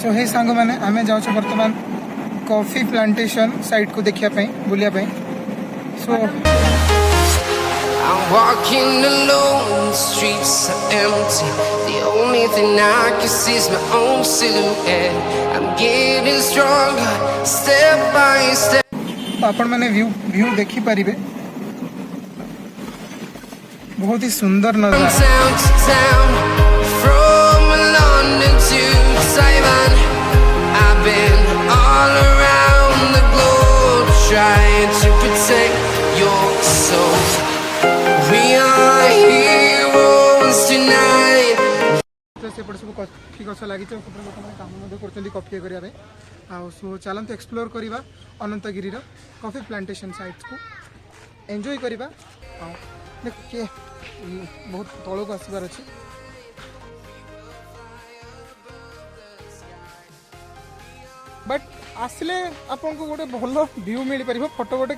सो हे सांग मैंने आम जाऊँ बर्तमान कॉफी प्लांटेशन साइट को देखापी बुलायापी सो I'm walking alone, the streets are empty. The only thing I can see is my own silhouette. I'm getting stronger, step by step. आपण मैंने view देखी पारिबे बहुत ही सुंदर नजारा Town to town, from London to Taiwan. I've been all around the globe trying to protect your soul. We are heroes tonight. सेपटे सब coffee गछ लगी लोक मैंने काम कर कॉफी करने सो चलते एक्सप्लोर करवा अनंतगिरी कॉफी प्लांटेशन साइट्स को एंजॉय करवा देखिए बहुत तल को आसबार अच्छे बट आसले आपन को गोटे भल व्यू मिल पार फोटो गोटे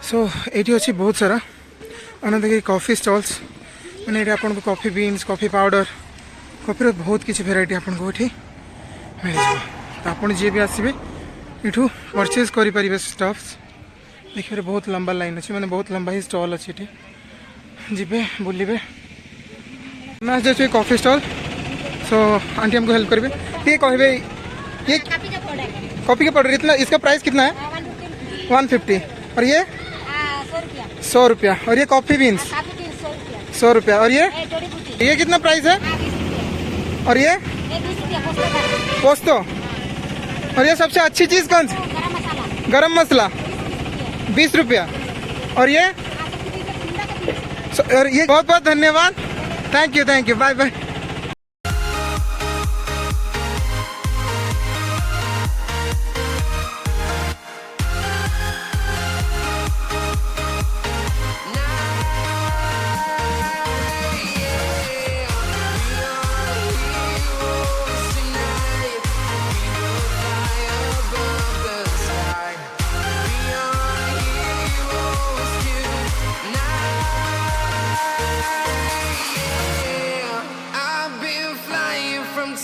सो ये अच्छी बहुत सारा अनंतगिरी कॉफी स्टॉल्स मैंने ये आपको coffee beans coffee powder coffee बहुत किसी भेराइटी आपको ये मिल जाए तो आप जी भी आसबे यू परचेज करें स्टफ्स देखिए बहुत लंबा लाइन अच्छे मैंने बहुत लंबा ही स्टॉल अच्छे ये जीवे बुलवे मैं जाए कॉफी स्टॉल सो आंटी हमको हेल्प करेंगे ये कहे ये कॉफी का पाउडर इतना इसका प्राइस कितना है 150 और ये 100 रुपया और ये कॉफी बीन्स 100 रुपया और ये कितना प्राइस है और ये पोस्तो और ये सबसे अच्छी चीज कौन सी गरम मसाला 20 रुपया और ये बहुत बहुत धन्यवाद thank you bye bye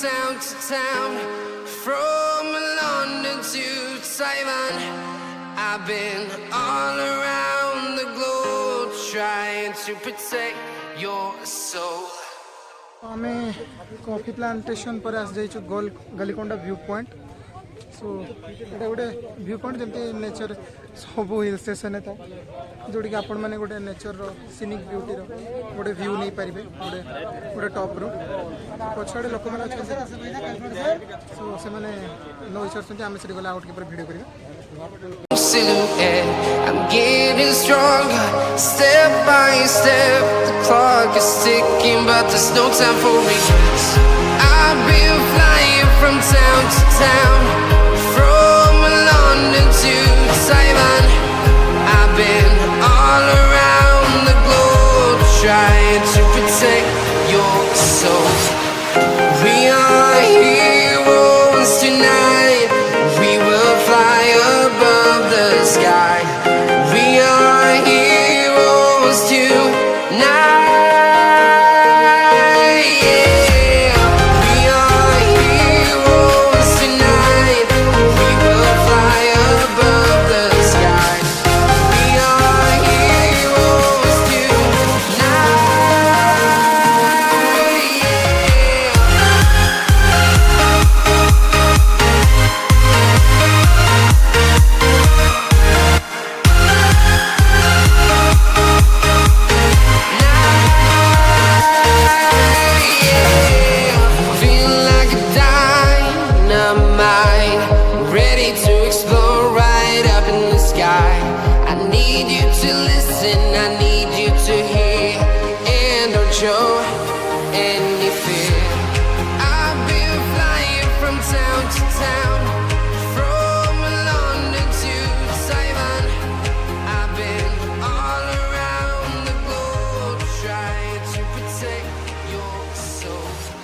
town to town, from London to Taiwan. I've been all around the globe trying to protect your soul. आमे कॉफी प्लांटेशन पर आस जाइछु गलिकोंडा व्यू पॉइंट सो एटा गोटे व्यू पॉइंट जमती नेचर सब हिल स्टेशन है जोटी कि आपण माने गोटे नेचर रो सीनिक ब्यूटी रो गोटे व्यू नहीं पारिबे गोटे गोटे टॉप रो पछाड़े लोक माने सो से माने नो इचर आमे से गला आउट के पर वीडियो करिवे silhouette. I'm getting stronger, step by step. The clock is ticking, but there's no time for regrets. I've been flying from town to town, from London to Taiwan. I've been all around the globe trying to protect your soul. We are heroes tonight. We will fly above the sky. We are heroes tonight. Yeah, we are heroes tonight. to listen, I need you to hear, and don't show any fear. I've been flying from town to town, from London to Taiwan. I've been all around the globe trying to protect your soul.